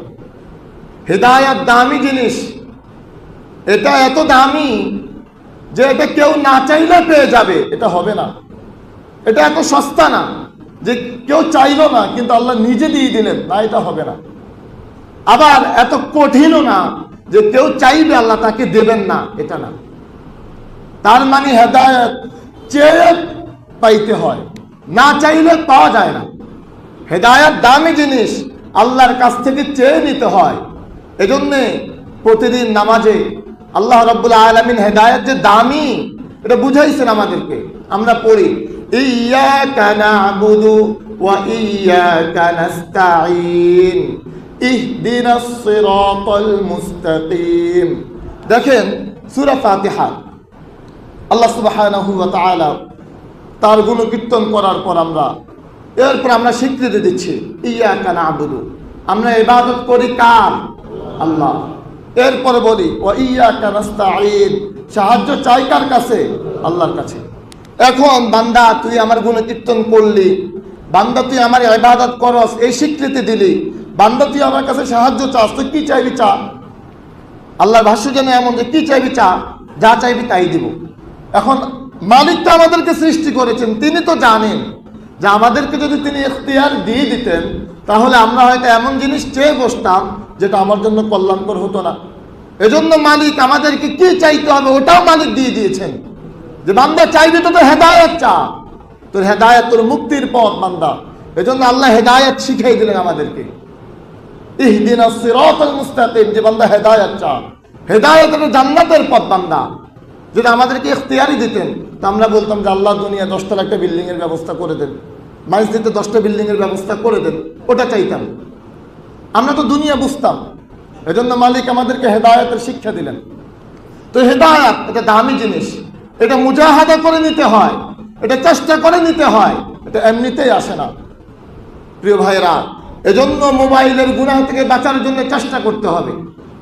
হেদায়েত দামি জিনিস, এটা এত দামি যে এটা কেউ না চাইলে পেয়ে যাবে, এটা হবে না। এটা এত সস্তা না যে কেউ চাইলো না কিন্তু আল্লাহ নিজে দিয়ে দিলেন, না, এটা হবে না। আবার এত কঠিনও না যে কেউ চাইবে আল্লাহ তাকে দেবেন না, এটা না। তার মানে হেদায়েত চেয়ে পাইতে হয়, না চাইলে পাওয়া যায় না। হেদায়েত দামি জিনিস, আল্লাহর কাছ থেকে চেয়ে নিতে হয়। এজন্যে প্রতিদিন নামাজে আল্লাহ রাব্বুল আলামিন হেদায়েত যে দামি এটা বুঝাইছেন আমাদেরকে। আমরা পড়ি ইয়াকা না'বুদু ওয়া ইয়াকা নাস্তাঈন ইহদিনাস সিরাতাল মুস্তাকিম। দেখেন সূরা ফাতিহা আল্লাহ সুবহানাহু ওয়া তাআলা তার গুণকীর্তন করার পর এরপর আমরা স্বীকৃতি দিচ্ছি ইয়াকা না'বুদু, আমরা ইবাদত করি কার? আল্লাহ। এরপরে বলি ওয়া ইয়াকা নাস্তাঈন, সাহায্য চাই কার কাছে? আল্লাহর কাছে। এখন বান্দা তুই আমার গুণকীর্তন করলি, বান্দা তুই আমার ইবাদত করস, এই স্বীকৃতি দিলি, বান্দা তুই আমার কাছে সাহায্য চাস, তুই কি চাইবি চা। আল্লাহর ভাষ্য যেন এমন যে কি চাইবি চা, যা চাইবি তাই দিব। এখন মালিক তো আমাদেরকে সৃষ্টি করেছেন, তিনি তো জানেন যে আমাদেরকে যদি তিনি ইখতিয়ার দিয়ে দিতেন তাহলে আমরা হয়তো এমন জিনিস চেয়ে বসতাম যেটা আমার জন্য কল্যাণকর হতো না। এজন্য মালিক আমাদেরকে কি চাইতে হবে ওটাও মালিক দিয়ে দিয়েছেন, যে বান্দা চাইবে তো হেদায়েত চা, তোর হেদায়েত তোর মুক্তির পথ বান্দা। এজন্য আল্লাহ হেদায়েত শিখিয়ে দিলেন আমাদেরকে, ইহদিনাস সিরাতাল মুস্তাকিম, যে বান্দা হেদায়েত চা, হেদায়েত হলো জান্নাতের পথ। বান্দা যদি আমাদেরকে ইখতিয়ারই দিতেন তা আমরা বলতাম যে আল্লাহ দুনিয়া 10 একটা বিল্ডিং এর ব্যবস্থা করে দেন, মসজিদে 10টা বিল্ডিং এর ব্যবস্থা করে দেন, ওটা চাইতাম। আমরা তো দুনিয়া বুঝতাম। এজন্য মালিক আমাদেরকে হেদায়েতের শিক্ষা দিলেন। তো হেদায়েত এটা দামি জিনিস, এটা মুজাহাদা করে নিতে হয়, এটা চেষ্টা করে নিতে হয়, এটা এমনিতেই আসে না। প্রিয় ভাইরা, এজন্য মোবাইলের গুনাহ থেকে বাঁচার জন্য চেষ্টা করতে হবে।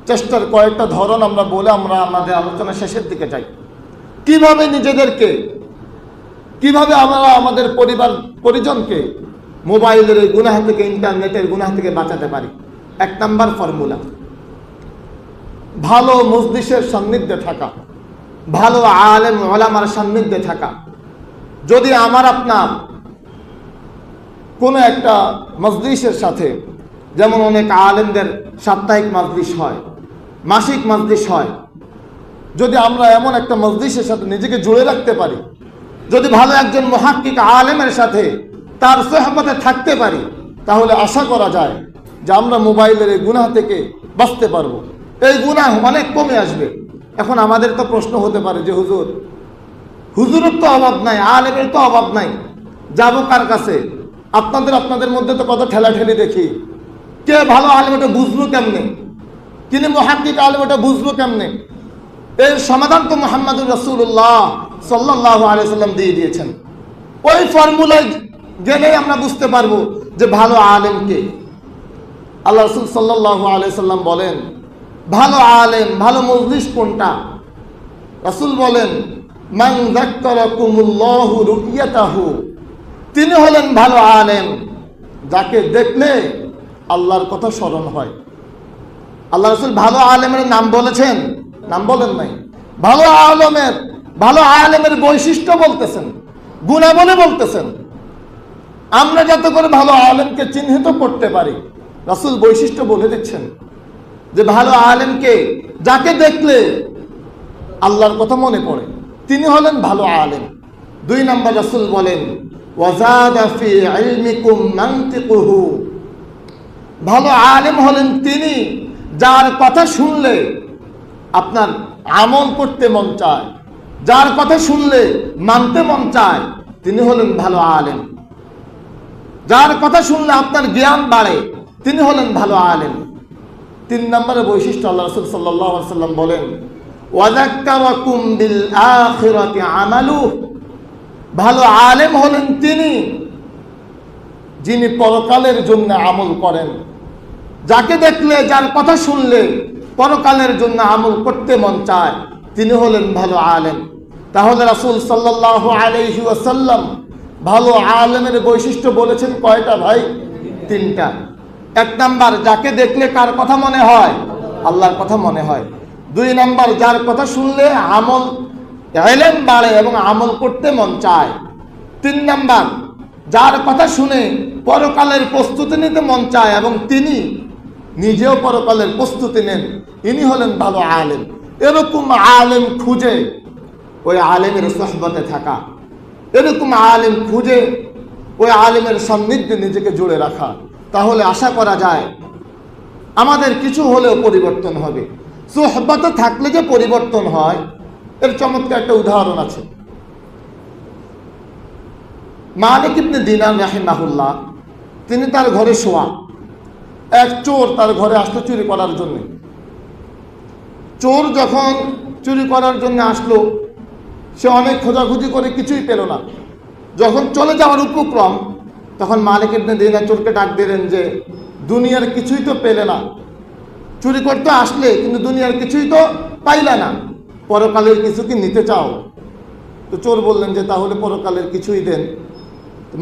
চেষ্টার কয়েকটা ধরন আমরা বলে আমরা আমাদের আলোচনা শেষের দিকে যাই। কিভাবে নিজেদেরকে, কিভাবে আমরা আমাদের পরিবার পরিজনকে মোবাইলের গুনাহ থেকে, ইন্টারনেটের গুনাহ থেকে বাঁচাতে পারি। 1 নাম্বার ফর্মুলা, ভালো মজলিসের সান্নিধ্যে থাকা, ভালো আলেম ওলামার সান্নিধ্যে থাকা। যদি আমার আপনার কোনো একটা মজলিসের সাথে যেমন অনেক আলেমদের সাপ্তাহিক মাজলিস হয়, মাসিক মাজলিস হয়। যদি আমরা এমন একটা মজলিসের সাথে নিজেকে জুড়ে রাখতে পারি, যদি ভালো একজন মুহাক্কিক আলেমের সাথে তার সোহবতে থাকতে পারি, তাহলে আশা করা যায় যে আমরা মোবাইলের এই গুনাহ থেকে বাঁচতে পারবো, এই গুনাহ অনেক কমে আসবে। এখন আমাদের তো প্রশ্ন হতে পারে যে হুজুরের তো অভাব নাই, আলেমের তো অভাব নাই, যাবো কার কাছে? আপনাদের মধ্যে তো কত ঠেলাঠেলি দেখি। কে ভালো আলেম এটা বুঝলো কেমনে? তিনি মুহাক্কিক আলেম এটা বুঝলো কেমনে? এর সমাধান তো মুহাম্মদুর রাসূলুল্লাহ সাল্লাল্লাহু আলাইহি সাল্লাম দিয়ে দিয়েছেন। ওই ফর্মুলায় গেলেই আমরা বুঝতে পারবো যে ভালো আলেম কে। আল্লাহ রাসূল সাল্লাল্লাহু আলাইহি সাল্লাম বলেন, ভালো আলেম, ভালো মজলিস কোনটা? রাসূল বলেন, মান যাক্কারাকুমুল্লাহু রুইয়াতাহু, তিনি হলেন ভালো আলেম যাকে দেখলে আল্লাহর কথা স্মরণ হয়। আল্লাহ রাসূল ভালো আলেমের নাম বলেছেন? নাম বলেন নাই। ভালো আলেমের বৈশিষ্ট্য বলতেছেন, গুণাবলী বলতেছেন। আমরা যাতে করে ভালো আলেমকে চিহ্নিত করতে পারি, রাসূল বৈশিষ্ট্য বলে দিচ্ছেন যে ভালো আলেমকে যাকে দেখলে আল্লাহর কথা মনে পড়ে, তিনি হলেন ভালো আলেম। 2 নম্বর রাসূল বলেন, ওয়াজাদা ফি ইলমিকুম মানতিকুহু, ভালো আলেম হলেন তিনি যার কথা শুনলে আপনার আমল করতে মন চায়, যার কথা শুনলে মানতে মন চায়, তিনি হলেন ভালো আলেম। যার কথা শুনলে আপনার জ্ঞান বাড়ে, তিনি হলেন ভালো আলেম। 3 নম্বরের বৈশিষ্ট্য আল্লাহ রাসূল সাল্লাল্লাহু আলাইহি সাল্লাম বলেন, ওয়াযাক্কারাকুম বিল আখিরাতি আমালুহু, ভালো আলেম হলেন তিনি যিনি পরকালের জন্য আমল করেন। যাকে দেখলে, যার কথা শুনলে পরকালের জন্য আমল করতে মন চায়, তিনি হলেন ভালো আলেম। তাহলে রাসূল সাল্লাল্লাহু আলাইহি ওয়াসাল্লাম ভালো আলেমের বৈশিষ্ট্য বলেছেন কয়টা ভাই? 3টা। 1 নাম্বার, যাকে দেখলে কার কথা মনে হয়? আল্লাহর কথা মনে হয়। 2 নাম্বার, যার কথা শুনলে আমল ইলম বাড়ে এবং আমল করতে মন চায়। 3 নাম্বার, যার কথা শুনে পরকালের প্রস্তুতি নিতে মন চায় এবং তিনি নিজেও পরকালের প্রস্তুতি নেন, ইনি হলেন ভালো আলেম। এরকম আলেম খুঁজে ওই আলেমের সোহবতে থাকা, এরকম আলেম খুঁজে ওই আলেমের সান্নিধ্যে নিজেকে জুড়ে রাখা, তাহলে আশা করা যায় আমাদের কিছু হলেও পরিবর্তন হবে। সোহবতে থাকলে যে পরিবর্তন হয়, এর চমৎকার একটা উদাহরণ আছে। মালিক ইবনে দিনার রাহিমাহুল্লাহ, তিনি তার ঘরে শোয়া, এক চোর তার ঘরে আসলো চুরি করার জন্য। চোর যখন চুরি করার জন্য আসলো, সে অনেক খোঁজাখুঁজি করে কিছুই পেল না। যখন চলে যাওয়ার উপক্রম, তখন মালিক ইবনে দিনার চোরকে ডাক দিলেন যে, দুনিয়ার কিছুই তো পেলে না, চুরি করতে আসলে কিন্তু দুনিয়ার কিছুই তো পাইলা না, পরকালের কিছু কি নিতে চাও? তো চোর বললেন যে তাহলে পরকালের কিছুই দেন।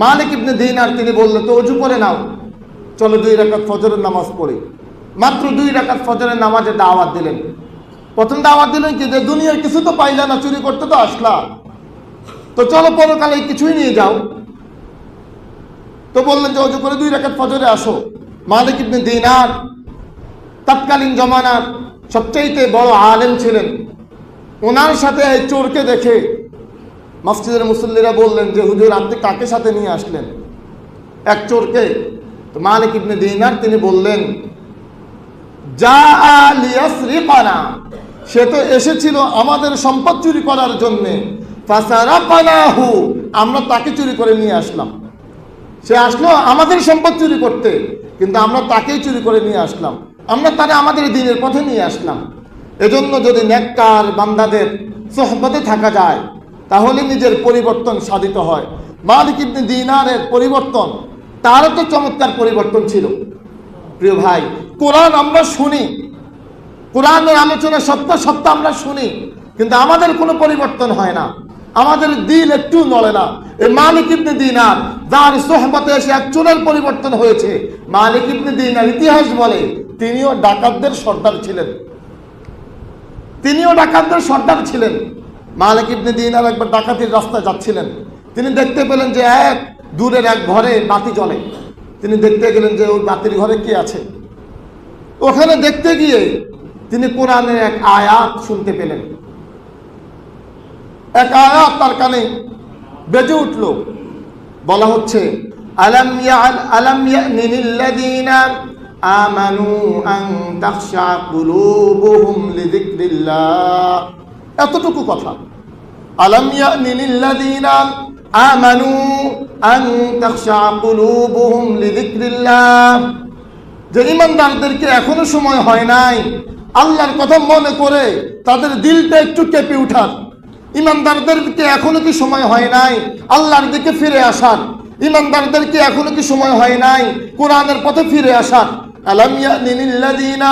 মালিক ইবনে দিনার তিনি বললেন, তো ওযু করে নাও, চলো 2 রাকাত ফজরের নামাজ পড়ি। মাত্র 2 রাকাত ফজরের নামাজে দাওয়াত দিলেন। প্রথম দাওয়াত দিলেন কি, যে দুনিয়ার কিছু তো পাইলা না, চুরি করতে তো আসলা, তো চলো পরকালে কিছুই নিয়ে যাও। তো বললেন যে ওযু করে 2 রাকাত ফজরে আসো। মালিক ইবনে দিনার তৎকালীন জমানার সবচেয়ে বড় আলেম ছিলেন। ওনার সাথে এই চোরকে দেখে মসজিদের মুসল্লিরা বললেন যে, হুজুর আপনি কাকে সাথে নিয়ে আসলেন? এক চোরকে। তো মালিক ইবনে দিনার তিনি বললেন, জাআ লিয়াসরিকানা, সে তো এসেছিল আমাদের সম্পদ চুরি করার জন্য, ফাসারাকানাহু, আমরা তাকে চুরি করে নিয়ে আসলাম। সে আসলো আমাদের সম্পদ চুরি করতে, কিন্তু আমরা তাকেই চুরি করে নিয়ে আসলাম, আমরা তারে আমাদের দ্বীনের পথে নিয়ে আসলাম। এজন্য যদি নেককার বান্দাদের সোহবতে থাকা যায়, তাহলে নিজের পরিবর্তন সাধিত হয়। মালিক ইবনে দিনারের পরিবর্তন, তারও তো চমৎকার পরিবর্তন ছিল। প্রিয় ভাই, কোরআন আমরা শুনি, কোরআনের আলোচনা সত্য আমরা শুনি, কিন্তু আমাদের কোনো পরিবর্তন হয় না, আমাদের দিল একটু নড়ে না। এই মালিক ইবনে দিনার, যার সোহবতে এসে এক চোরের পরিবর্তন হয়েছে, মালিক ইবনে দিনার ইতিহাস বলে তিনিও ডাকাতদের সর্দার ছিলেন, তিনিও ডাকাতদের সর্দার ছিলেন। মালিক ইবনে দিনার একবার ডাকাতির রাস্তায় যাচ্ছিলেন, তিনি দেখতে পেলেন যে এক দূরের এক ঘরে বাতি জ্বলে। তিনি দেখতে গেলেন যে ওই বাতির ঘরে কি আছে। ওখানে দেখতে গিয়ে তিনি কোরআনের এক আয়াত শুনতে পেলেন। এক আয়াত তার কানে বেজে উঠল। বলা হচ্ছে, আলাম ইয়ানি লিল্লাযীনা আমানু আন তাখশা কুলুবুহুম লিযিকরিল্লাহ। এতটুকু কথা, আলাম ইয়ানি লিল্লাযীনা আমানু আন তাখশা কুলুবুহুম লিযিকরিল্লাহ, যে ঈমানদারদেরকে এখনো সময় হয় নাই আল্লাহর কথা মনে করে তাদের দিলটা একটু কেঁপে উঠার। ঈমানদারদেরকে এখনো কি সময় হয় নাই আল্লাহর দিকে ফিরে আসার? ঈমানদারদেরকে এখনো কি সময় হয় নাই কোরআনের পথে ফিরে আসার? আলাম ইয়ানি লিল্লাযীনা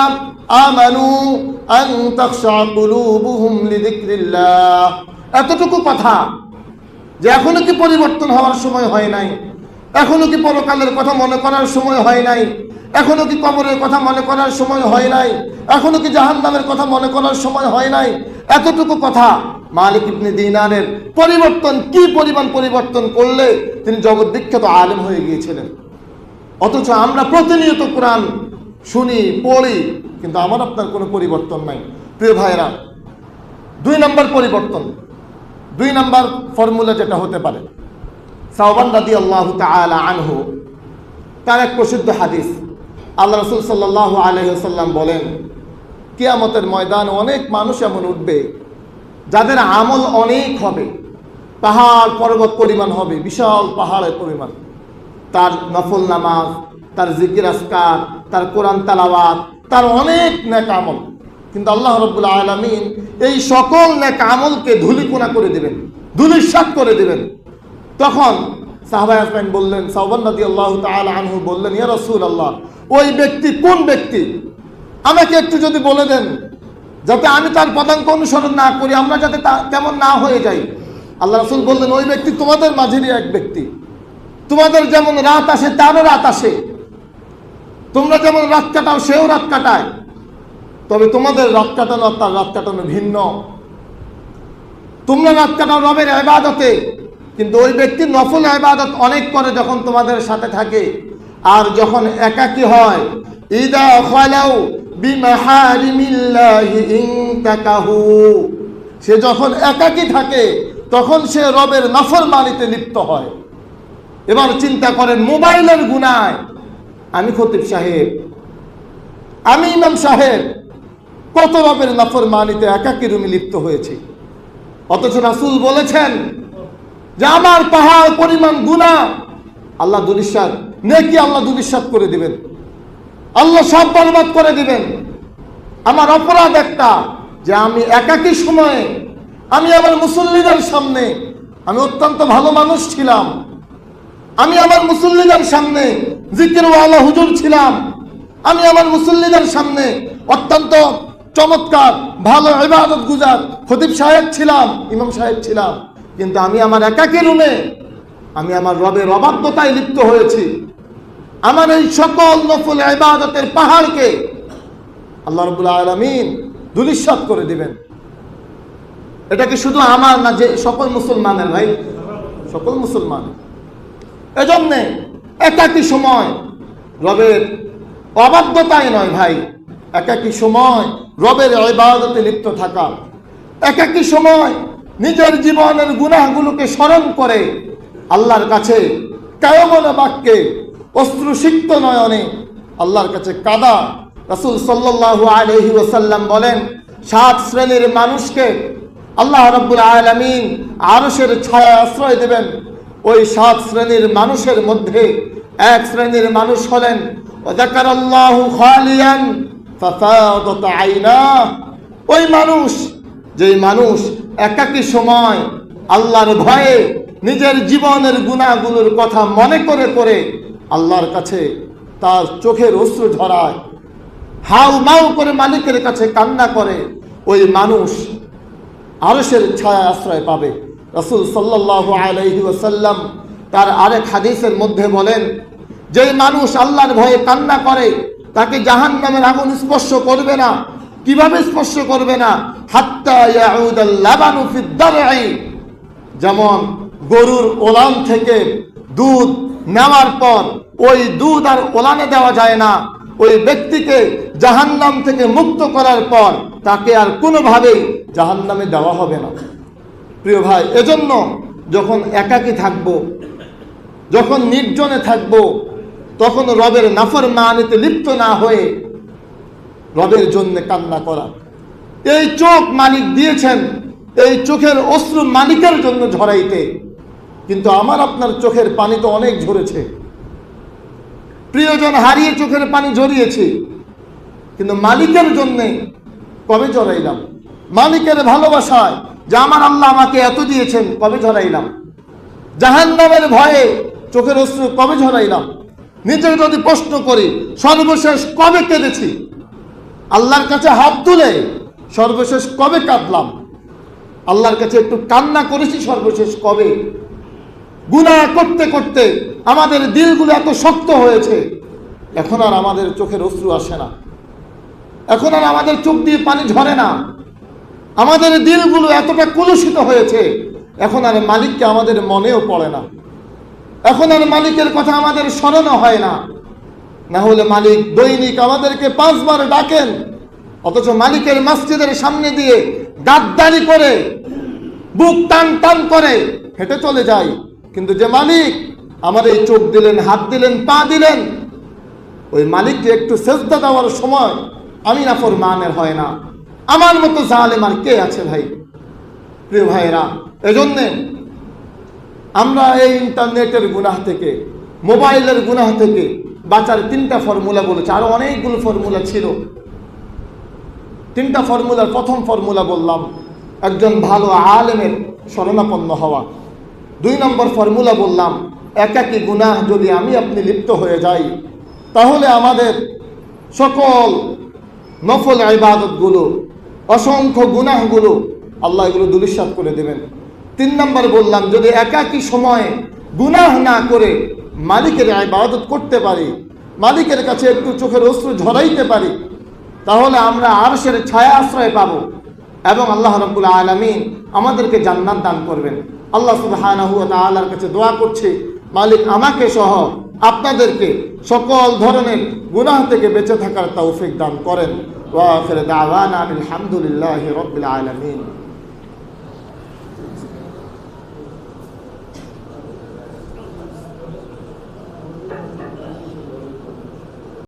আমানু আন তাখশা কুলুবুহুম লিযিকরিল্লাহ। এতটুকু কথা, যে এখনো কি পরিবর্তন হওয়ার সময় হয় নাই? এখনো কি পরকালের কথা মনে করার সময় হয় নাই? এখনো কি কবরের কথা মনে করার সময় হয় নাই? এখনো কি জাহান্নামের কথা মনে করার সময় হয় নাই? এতটুকু কথা মালিক ইবনে দিনারের পরিবর্তন, কি পরিমাণ পরিবর্তন করলে তিনি জগৎ বিখ্যাত আলেম হয়ে গিয়েছিলেন। অথচ আমরা প্রতিনিয়ত কোরআন শুনি, পড়ি, কিন্তু আমার আপনার কোনো পরিবর্তন নাই। প্রিয় ভাইরা, 2 নম্বর পরিবর্তন, 2 নম্বর ফর্মুলা যেটা হতে পারে, সাওবান রাদিয়াল্লাহু তাআলা আনহু তার এক প্রসিদ্ধ হাদিস, আল্লাহ রাসূল সাল্লাল্লাহু আলাইহি ওয়াসাল্লাম বলেন, কিয়ামতের ময়দানে অনেক মানুষ এমন উঠবে যাদের আমল অনেক হবে, পাহাড় পর্বত পরিমাণ হবে, বিশাল পাহাড়ের পরিমাণ। তার নফল নামাজ, তার জিকির আজকার, তার কোরআন তেলাওয়াত, তার অনেক নেক আমল। কিন্তু আল্লাহ রাব্বুল আলামিন এই সকল নেক আমলকে ধূলিকণা করে দিবেন, ধূলিসাৎ করে দিবেন। তখন সাহাবায়ে আজমাইন বললেন, সাওবান রাদিয়াল্লাহু তাআলা আনহু বললেন, ইয়া রাসূলুল্লাহ, ওই ব্যক্তি কোন ব্যক্তি? আমাকে একটু যদি বলে দেন, যাতে আমি তার পদাঙ্ক অনুসরণ না করি, আমরা যাতে তেমন না হয়ে যাই। আল্লাহ রাসূল বললেন, ওই ব্যক্তি তোমাদের মাঝেরই এক ব্যক্তি। তোমাদের যেমন রাত আসে তারও রাত আসে, তোমরা যেমন রাত কাটাও সেও রাত কাটায়, তবে তোমাদের রাত কাটানো আর তার রাত কাটানো ভিন্ন। তোমরা রাত কাটাও রবের ইবাদতে, কিন্তু ওই ব্যক্তি নফল ইবাদত অনেক করে যখন তোমাদের সাথে থাকে। আর যখন একাকী হয়, ইদা খালাউ বিমাহারিমিল্লাহি ইনতাকাহু, সে যখন একাকী থাকে তখন সে রবের নাফরমানিতে লিপ্ত হয়। এবার চিন্তা করেন, মোবাইলের গুনায় আমি খতিব সাহেব, আমি ইমাম সাহেব কত রবের নাফরমানিতে একাকী রুমে লিপ্ত হয়েছে। অথচ রাসূল বলেছেন যে আমার পাহাড় পরিমাণ গুনাহ আল্লাহ দুলিশাত, নেকি আল্লাহ দুলিশাত করে দিবেন, আল্লাহ সব বরবাদ করে দিবেন। আমার অপরাধ একটা, যে আমি একাকী সময়ে আমি আমার মুসল্লিদের সামনে, আমি অত্যন্ত ভালো মানুষ ছিলাম, আমি আমার মুসল্লিদের সামনে জিকিরওয়ালা হুজুর ছিলাম, আমি আমার মুসল্লিদের সামনে অত্যন্ত চমৎকার ভালো ইবাদত গুজার খতিব সাহেব ছিলাম, ইমাম সাহেব ছিলাম, কিন্তু আমি আমার একাকী রুমে আমি আমার রবের অবাধ্যতায় লিপ্ত হয়েছি। আমার এই সকল নফল ইবাদতের পাহাড়কে আল্লাহ রাব্বুল আলামিন ধূলিসাৎ করে দিবেন। এটা কি শুধু আমার না, যে সকল মুসলমানের? ভাই, সকল মুসলমান। এজন্য একাকী সময় রবের অবাধ্যতায় নয় ভাই, একাকী সময় রবের ইবাদতে লিপ্ত থাকা, একাকী সময় নিজের জীবনের গুনাহগুলোকে স্মরণ করে আল্লাহর কাছে কায়মনা বাক্যে অশ্রুসিক্ত নয়নে আল্লাহর কাছে কাদা। রাসূল সাল্লাল্লাহু আলাইহি ওয়াসাল্লাম বলেন, 7 শ্রেণীর মানুষকে আল্লাহ রাব্বুল আলামিন আরশের ছায়া আশ্রয় দেবেন। ওই 7 শ্রেণীর মানুষের মধ্যে এক শ্রেণীর মানুষ হলেন, ওয়াযাকারাল্লাহু খালিয়ান ফাফাদাত আইনাহ, ওই মানুষ, যেই মানুষ একাকী সময় আল্লাহর ভয়ে নিজের জীবনের গুনাহগুলোর কথা মনে করে করে আল্লাহর কাছে তার চোখের অশ্রু ঝরায়, হাউ মাউ করে মালিকের কাছে কান্না করে, ওই মানুষ আরশের ছায়া আশ্রয় পাবে। রাসূল সাল্লাল্লাহু আলাইহি ওয়াসাল্লাম তার আরেক হাদিসের মধ্যে বলেন, যেই মানুষ আল্লাহর ভয়ে কান্না করে তাকে জাহান্নামের আগুন স্পর্শ করবে না। কিভাবে স্পর্শ করবে না? হাত্তা ইয়াউদাল লাবানু ফিদ দারঈ, যেমন গরুর ওলান থেকে দুধ নেওয়ার পর ওই দুধ আর ওলানে দেওয়া যায় না। ওই ব্যক্তিকে জাহান্নাম থেকে মুক্ত করার পর তাকে আর কোনোভাবেই জাহান্নামে দেওয়া হবে না। প্রিয় ভাই, এজন্য যখন একাকী থাকবো, যখন নির্জনে থাকবো, তখন রবের নাফরমানিতে লিপ্ত না হয়ে রবের জন্য কান্না করা। এই চোখ মালিক দিয়েছেন, এই চোখের অশ্রু মালিকের জন্য ঝরাইতে, কিন্তু আমার আপনার চোখের পানি তো অনেক ঝরেছে। প্রিয়জন হারিয়ে চোখের পানি ঝরিয়েছি, কিন্তু মালিকের জন্যে কবে ঝরাইলাম? মালিকের ভালোবাসায় যে আমার আল্লাহ আমাকে এত দিয়েছেন কবে ঝরাইলাম? জাহান্নামের ভয়ে চোখের অশ্রু কবে ঝরাইলাম? নিজেকে যদি প্রশ্ন করি, সর্বশেষ কবে কেঁদেছি? আল্লাহর কাছে হাত তুলে সর্বশেষ কবে কাঁদলাম? আল্লাহর কাছে একটু কান্না করেছি সর্বশেষ কবে? গুনাহ করতে করতে আমাদের দিলগুলো এত শক্ত হয়েছে, এখন আর আমাদের চোখের অশ্রু আসে না, এখন আর আমাদের চোখ দিয়ে পানি ঝরে না। আমাদের দিলগুলো এতটা কলুষিত হয়েছে, এখন আর মালিককে আমাদের মনেও পড়ে না, এখন আর মালিকের কথা আমাদের স্মরণও হয় না। না হলে মালিক দৈনিক আমাদেরকে 5 বার ডাকেন, অথচ মালিকের মসজিদের সামনে দিয়ে গাদ্দারি করে বুক টান টান করে হেঁটে চলে যায়। কিন্তু যে মালিক আমার এই চোখ দিলেন, হাত দিলেন, পা দিলেন, ওই মালিককে একটু সেজদা দেওয়ার সময় আমি নাফরমানের হয় না। আমার মতো জালেম আর কে আছে ভাই? প্রিয় ভাইয়েরা, এজন্যে আমরা এই ইন্টারনেটের গুনাহ থেকে, মোবাইলের গুনাহ থেকে বাঁচার 3টা ফর্মুলা বলেছে, আরো অনেকগুলো ফর্মুলা ছিল। 3টা ফর্মুলার প্রথম ফর্মুলা বললাম একজন ভালো আলেমের শরণাপন্ন হওয়া। 2 নম্বর ফর্মুলা বললাম একাকী গুনাহ যদি আমি আপনি লিপ্ত হয়ে যাই, তাহলে আমাদের সকল নফল ইবাদতগুলো, অসংখ্য গুনাহগুলো আল্লাহ এগুলো দুলিশাত করে দেবেন। 3 নম্বর বললাম যদি একাকী সময়ে গুনাহ না করে মালিকের ইবাদত করতে পারি, মালিকের কাছে একটু চোখের অশ্রু ঝরাইতে পারি, তাহলে আমরা আরশের ছায়া আশ্রয় পাবো এবং আল্লাহ রাব্বুল আলামিন আমাদেরকে জান্নাত দান করবেন। আল্লাহ সুবহানাহু ওয়া তাআলার কাছে দোয়া করছি, মালিক আমাকে সহ আপনাদেরকে সকল ধরনের গুনাহ থেকে বেঁচে থাকার তৌফিক দান করেন। ওয়া আখিরু দাওয়ানা আলহামদুলিল্লাহি রাব্বিল আলামিন।